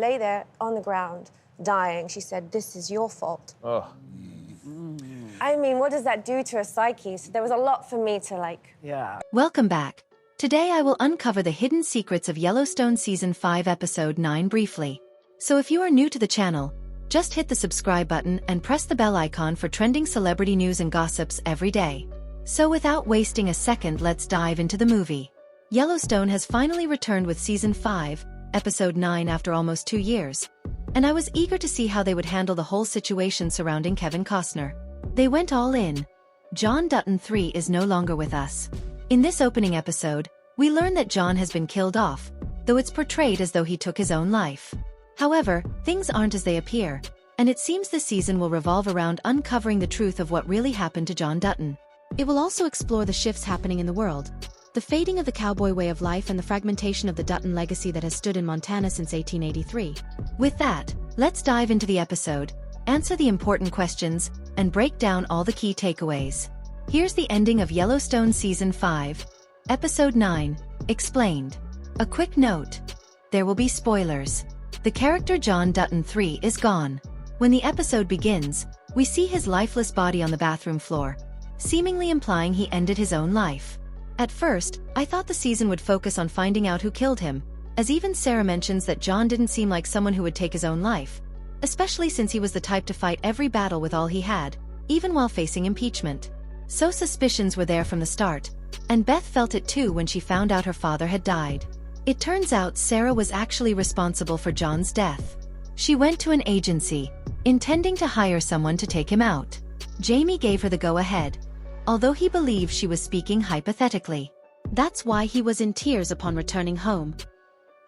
Lay there on the ground, dying. She said, "This is your fault." Oh. I mean, what does that do to a psyche? So there was a lot for me to Yeah. Welcome back. Today I will uncover the hidden secrets of Yellowstone Season 5 Episode 9 briefly. So if you are new to the channel, just hit the subscribe button and press the bell icon for trending celebrity news and gossips every day. So without wasting a second, let's dive into the movie. Yellowstone has finally returned with Season 5, Episode 9 after almost 2 years. And I was eager to see how they would handle the whole situation surrounding Kevin Costner. They went all in. John Dutton III is no longer with us. In this opening episode, we learn that John has been killed off, though it's portrayed as though he took his own life. However, things aren't as they appear, and it seems the season will revolve around uncovering the truth of what really happened to John Dutton. It will also explore the shifts happening in the world, the fading of the cowboy way of life and the fragmentation of the Dutton legacy that has stood in Montana since 1883. With that, let's dive into the episode, answer the important questions, and break down all the key takeaways. Here's the ending of Yellowstone Season 5, Episode 9, Explained. A quick note. There will be spoilers. The character John Dutton III is gone. When the episode begins, we see his lifeless body on the bathroom floor, seemingly implying he ended his own life. At first, I thought the season would focus on finding out who killed him, as even Sarah mentions that John didn't seem like someone who would take his own life, especially since he was the type to fight every battle with all he had, even while facing impeachment. So suspicions were there from the start, and Beth felt it too when she found out her father had died. It turns out Sarah was actually responsible for John's death. She went to an agency, intending to hire someone to take him out. Jamie gave her the go-ahead, although he believed she was speaking hypothetically. That's why he was in tears upon returning home,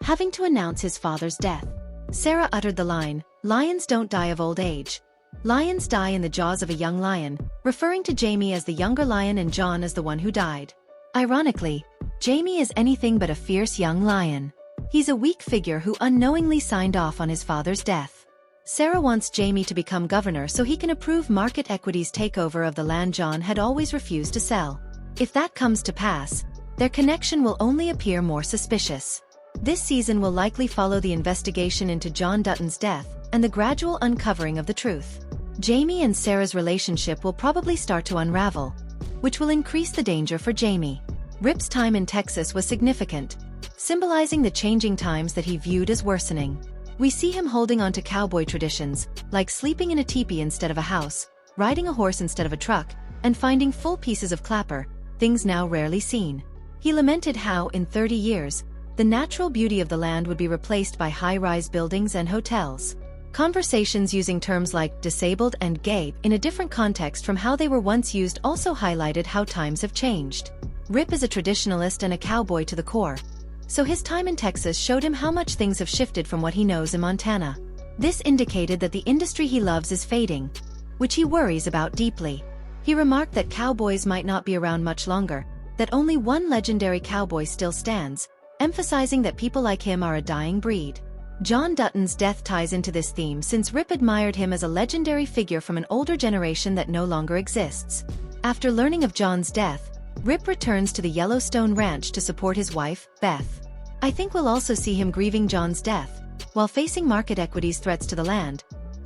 having to announce his father's death. Sarah uttered the line, "Lions don't die of old age. Lions die in the jaws of a young lion," referring to Jamie as the younger lion and John as the one who died. Ironically, Jamie is anything but a fierce young lion. He's a weak figure who unknowingly signed off on his father's death. Sarah wants Jamie to become governor so he can approve Market Equity's takeover of the land John had always refused to sell. If that comes to pass, their connection will only appear more suspicious. This season will likely follow the investigation into John Dutton's death and the gradual uncovering of the truth. Jamie and Sarah's relationship will probably start to unravel, which will increase the danger for Jamie. Rip's time in Texas was significant, symbolizing the changing times that he viewed as worsening. We see him holding on to cowboy traditions, like sleeping in a teepee instead of a house, riding a horse instead of a truck, and finding full pieces of clapper, things now rarely seen. He lamented how, in 30 years, the natural beauty of the land would be replaced by high-rise buildings and hotels. Conversations using terms like disabled and gay in a different context from how they were once used also highlighted how times have changed. Rip is a traditionalist and a cowboy to the core, so his time in Texas showed him how much things have shifted from what he knows in Montana. This indicated that the industry he loves is fading, which he worries about deeply. He remarked that cowboys might not be around much longer, that only one legendary cowboy still stands, emphasizing that people like him are a dying breed. John Dutton's death ties into this theme since Rip admired him as a legendary figure from an older generation that no longer exists. After learning of John's death, Rip returns to the Yellowstone ranch to support his wife, Beth. I think we'll also see him grieving John's death, while facing Market Equity's threats to the land,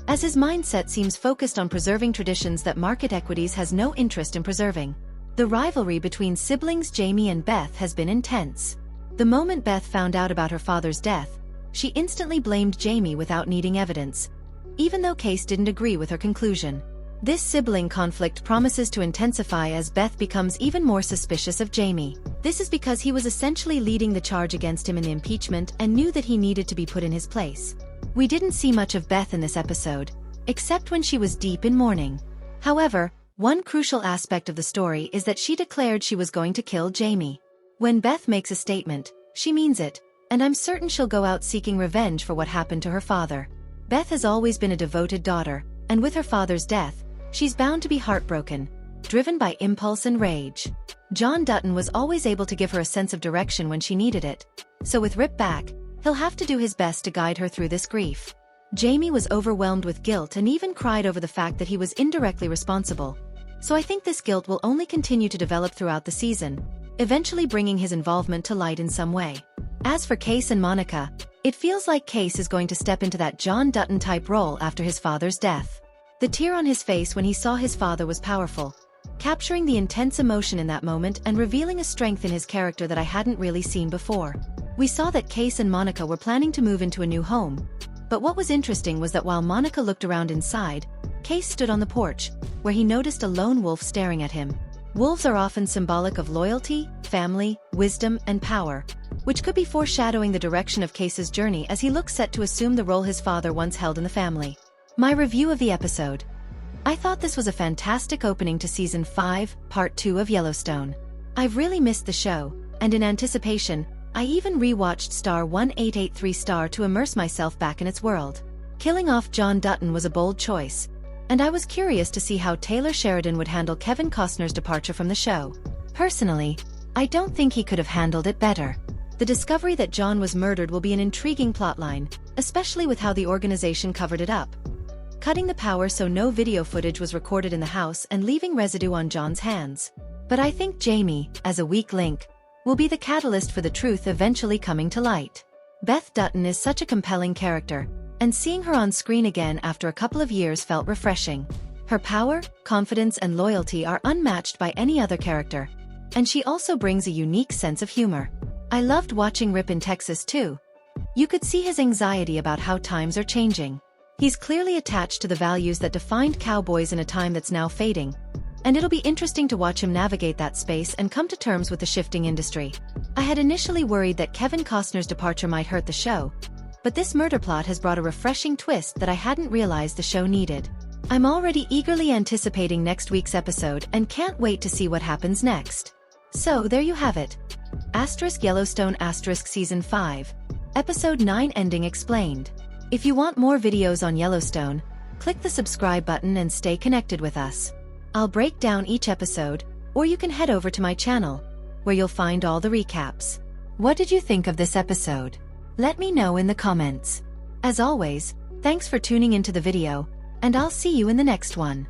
as his mindset seems focused on preserving traditions that Market Equities has no interest in preserving. The rivalry between siblings Jamie and Beth has been intense. The moment Beth found out about her father's death, she instantly blamed Jamie without needing evidence, even though Case didn't agree with her conclusion. This sibling conflict promises to intensify as Beth becomes even more suspicious of Jamie. This is because he was essentially leading the charge against him in the impeachment and knew that he needed to be put in his place. We didn't see much of Beth in this episode, except when she was deep in mourning. However, one crucial aspect of the story is that she declared she was going to kill Jamie. When Beth makes a statement, she means it, and I'm certain she'll go out seeking revenge for what happened to her father. Beth has always been a devoted daughter, and with her father's death, she's bound to be heartbroken, driven by impulse and rage. John Dutton was always able to give her a sense of direction when she needed it, so with Rip back, he'll have to do his best to guide her through this grief. Jamie was overwhelmed with guilt and even cried over the fact that he was indirectly responsible, so I think this guilt will only continue to develop throughout the season, eventually bringing his involvement to light in some way. As for Case and Monica, It feels like Case is going to step into that John Dutton-type role after his father's death. The tear on his face when he saw his father was powerful, capturing the intense emotion in that moment and revealing a strength in his character that I hadn't really seen before. We saw that Case and Monica were planning to move into a new home, but what was interesting was that while Monica looked around inside, Case stood on the porch, where he noticed a lone wolf staring at him. Wolves are often symbolic of loyalty, family, wisdom, and power, which could be foreshadowing the direction of Case's journey as he looks set to assume the role his father once held in the family. My review of the episode. I thought this was a fantastic opening to Season 5, Part 2 of Yellowstone. I've really missed the show, and in anticipation, I even rewatched Star 1883 Star to immerse myself back in its world. Killing off John Dutton was a bold choice, and I was curious to see how Taylor Sheridan would handle Kevin Costner's departure from the show. Personally, I don't think he could have handled it better. The discovery that John was murdered will be an intriguing plotline, especially with how the organization covered it up, cutting the power so no video footage was recorded in the house and leaving residue on John's hands. But I think Jamie, as a weak link, will be the catalyst for the truth eventually coming to light. Beth Dutton is such a compelling character, and seeing her on screen again after a couple of years felt refreshing. Her power, confidence, and loyalty are unmatched by any other character, and she also brings a unique sense of humor. I loved watching Rip in Texas too. You could see his anxiety about how times are changing. He's clearly attached to the values that defined cowboys in a time that's now fading, and it'll be interesting to watch him navigate that space and come to terms with the shifting industry. I had initially worried that Kevin Costner's departure might hurt the show, but this murder plot has brought a refreshing twist that I hadn't realized the show needed. I'm already eagerly anticipating next week's episode and can't wait to see what happens next. So there you have it. Yellowstone Season 5, Episode 9 Ending Explained. If you want more videos on Yellowstone, click the subscribe button and stay connected with us. I'll break down each episode, or you can head over to my channel, where you'll find all the recaps. What did you think of this episode? Let me know in the comments. As always, thanks for tuning into the video, and I'll see you in the next one.